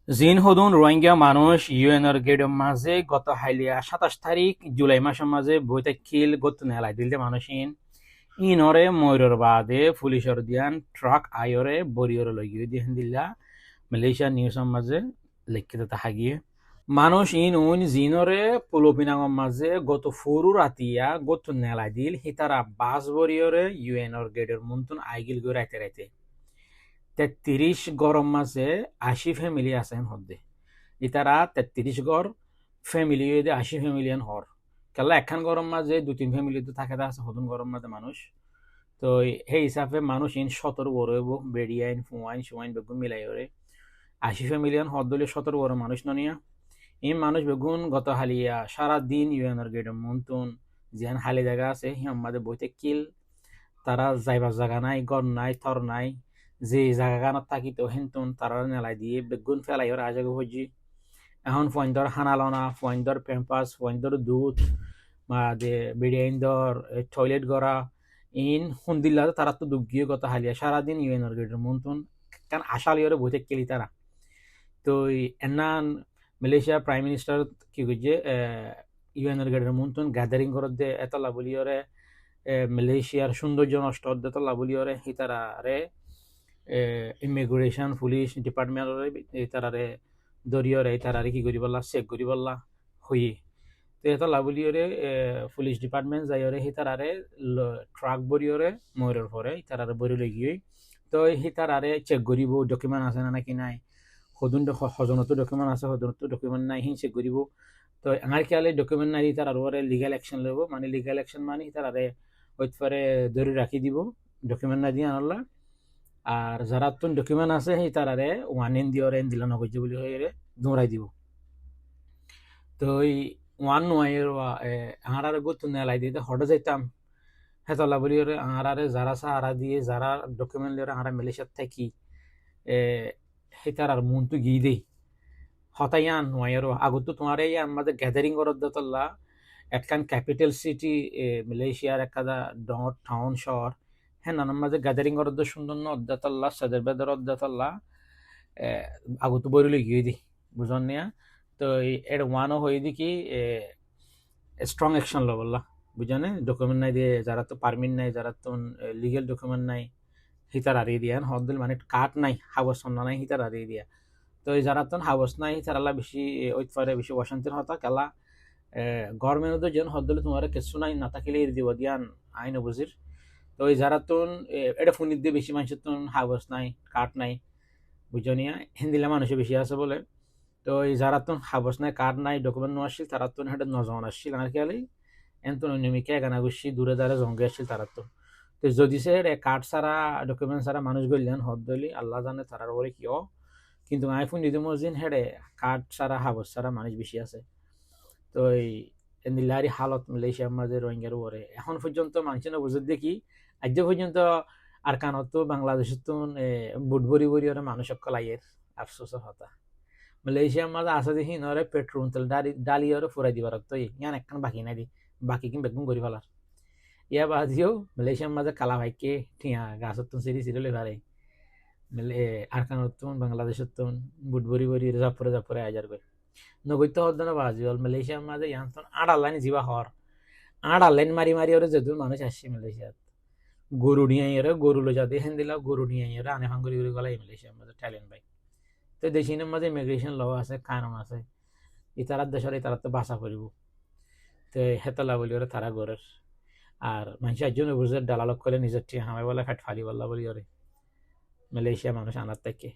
জিন হদুন রোহিঙ্গা মানুষ ইউএনর গেডের মাঝে গত হাইলিয়া 27 তারিখ জুলাই মাসের মাঝে বইতে কিল গত নেলাই দিলতে মানুষ ইনরে ময়ূরের বাদে পুলিশর দিয়ান ট্রাক আয়রে বরিয়র লগিয়ে দিয়ে দিল্লা মালয়েশিয়া নিউজের মাঝে লিখিত তাহা গিয়ে মানুষ জিনরে পুলোপিনাঙর মাঝে গত ফরু রাতিয়া গত নেলাই দিল হিতারা বাস বরিয়রে ইউএনর গেডের মন্তন আইগিল গো রাইতে রাইতে 33 গরম মাসে 80 ফ্যামিলি আছেন হদ্দে ইতারা 33 গড় ফ্যামিলি 80 ফ্যামিলিয়ান হর কেলা একখান গরম মাঝে 2-3 ফ্যামিলি তো থাকে আছে হদুন গরম মাঝে মানুষ তো সেই হিসাবে মানুষ 17 বড় হইব বেড়িয়াইন ফুয়াইন সুয়াইন বেগুন মিলাই ওরে 80 ফ্যামিলিয়ান হদ দলীয় 17 বড় মানুষ ননিয়া এই মানুষ বেগুন গত হালিয়া সারা দিন ইউএনর গেট মন্তুন যেন হালি জায়গা আছে হিম মাঝে বইতে কিল তারা যাইবার জায়গা নাই গড় নাই থর নাই যে জায়গাখানত থাকিত হেনতুন তারা নেলাই দিয়ে বেগুন ফেলাই ওর আজাগে হজি এখন ফয়েন্দর হানালনা ফয়েন্দর পেম্পাস ফয়েন্দর দুধ বা যে বিডিয়াইন্দর টয়লেট গড়া ইন হুন্দিল্লা তারা তো দুঃগীয় গত হালিয়া সারাদিন ইউএনর গেটের মন্তন কারণ আশালিয়রে বইতে কেলি তারা তো এনান মালয়েশিয়া প্রাইম মিনিস্টার কি করছে ইউএনর গেটের মন্তন গ্যাদারিং করত দে এতলা বলিওরে মালয়েশিয়ার সৌন্দর্য নষ্ট হতে এতলা বলিওরে হিতারারে ইমিগ্রেশন পুলিশ ডিপার্টমেন্টরে তারারে দরিয়রে তারারে কি করি বললা চেক করি বললা হই তো এটা লাবলিয়রে পুলিশ ডিপার্টমেন্ট যাইরে হি তারারে ট্রাক বরিয়রে ময়ূরের পরে তারারে বরি লগিয়ে তো হি তারারে চেক করিব ডকুমেন্ট আছে না নাকি নাই সদুন সজনতো ডকুমেন্ট আছে সদনতো ডকুমেন্ট নাই হি চেক করিব তো আমার খেয়ালে ডকুমেন্ট নাই তার আর লিগাল অ্যাকশন লব মানে লিগাল অ্যাকশন মানে তারারে ওইতফারে ধরে রাখি দিব ডকুমেন্ট না দিয়ে আনলা আর যারা তুন ডকুমেন্ট আছে সেই তারারে ওয়ান দিয়রে দিলা নগজ্য বলি হয়ে দৌড়াই দিব তো ওই ওয়ান নোয়াইয়ের আহারারে গুতুন নেলাই দিতে হটে যাইতাম হেতলা বলি ওরে আহারারে যারা সাহারা দিয়ে যারা ডকুমেন্ট লিয়ে আহারা মালয়েশিয়াত থাকি সেই তারার মনটো গিয়ে দেই হতাইয়ান নোয়াইয়ের আগত তোমার এই আমাদের গ্যাদারিং করত দতল্লা একখান ক্যাপিটাল সিটি মালয়েশিয়ার একটা ডর টাউন শহর হ্যাঁ নানার মাঝে গ্যাদারিং করত সুন্দর অদ্দাতল্লা সাদের বেদর অদ্দাতল্লা আগত বইলে গিয়ে দিই বুঝন নিয়া তো এর ওয়ানও হয়ে দি কি স্ট্রং অ্যাকশন লো বললা বুঝানে ডকুমেন্ট নাই দিয়ে যারা তো পারমিট নাই যারা তো লিগেল ডকুমেন্ট নাই হিতার হারিয়ে দিয়া হদ্দুল মানে কাঠ নাই হাবস নাই হিতার হারিয়ে দিয়া তো এই যারা তো হাবস নাই হিতার আল্লাহ বেশি ওইতফারে বেশি অশান্তির হতা কেলা গভর্নমেন্ট যেন হদ্দুল তোমার কিছু নাই না থাকিলে দিব দিয়ান আইন বুঝির তো ওই যারা তো এটা ফোনির দিয়ে বেশি মানুষের তো হাবস নাই কাঠ নাই বুঝনিয়া হিন্দিলা মানুষে বেশি আছে বলে তো এই যারা তো হাবস নাই কার্ড নাই ডকুমেন্ট নো আসছিল তারা তো হেঁটে নজন আসছিল আর খেয়ালি এন তো নিয়মিকে এগানা গুছি দূরে দাঁড়ে জঙ্গে আসছিল তারা তো যদি সে কার্ড ছাড়া ডকুমেন্ট ছাড়া মানুষ গলিলেন হদ দলি আল্লাহ জানে তারার ওরে কিয় কিন্তু আইফোন দিদি মসজিদ হেঁটে কার্ড ছাড়া হাবস ছাড়া মানুষ বেশি আছে তো এই নিলারি হালত মালয়েশিয়ার মাঝে রোহিঙ্গার ওরে এখন পর্যন্ত মানুষের বুঝে দেখি আজ পর্যন্ত আর কানত বাংলাদেশের তো বুটবরি বরি ওরা মানুষ কলাইয়ের আফসোসের হতা মালয়েশিয়ার মাঝে আছে দেখি নরে পেট্রোল তেল ডালি ওরে ফুরাই দিবার তো ইয়ান একখান বাকি নাই দি বাকি কিন বেগুন করি ফেলার ইয়া বাদিও মালয়েশিয়ার মাঝে কালা ভাইকে ঠিয়া গাছের তো সিঁড়ি সিঁড়ি ভারে আর কানত তো বাংলাদেশের তো বুটবরি বরি জাপরে জাপরে আজার করে নগৈত হদ্দনা বাজি হল মালয়েশিয়ার মাঝে ইয়ান তো আড়াল লাইন জিবা হর আড়াল লাইন মারি মারি ওরে যদু মানুষ আসছে মালয়েশিয়াত গরু নিয়ে এরে গরু লো যাতে হেন দিলা গরু নিয়ে এরে আনে ফাঙ্গুরি করে গলাই মালয়েশিয়ার মাঝে ট্যালেন্ট ভাই তো দেশিনের মাঝে ইমিগ্রেশন ল আছে কানুন আছে ইতারার দেশের ইতারার তো বাসা করিব তো হেতলা বলি ওরে তারা গরের আর মানুষ একজন বুঝে ডালালক করে নিজের ঠিক হামাই বলে খাট ফালি বললা বলি ওরে মালয়েশিয়া মানুষ আনার থেকে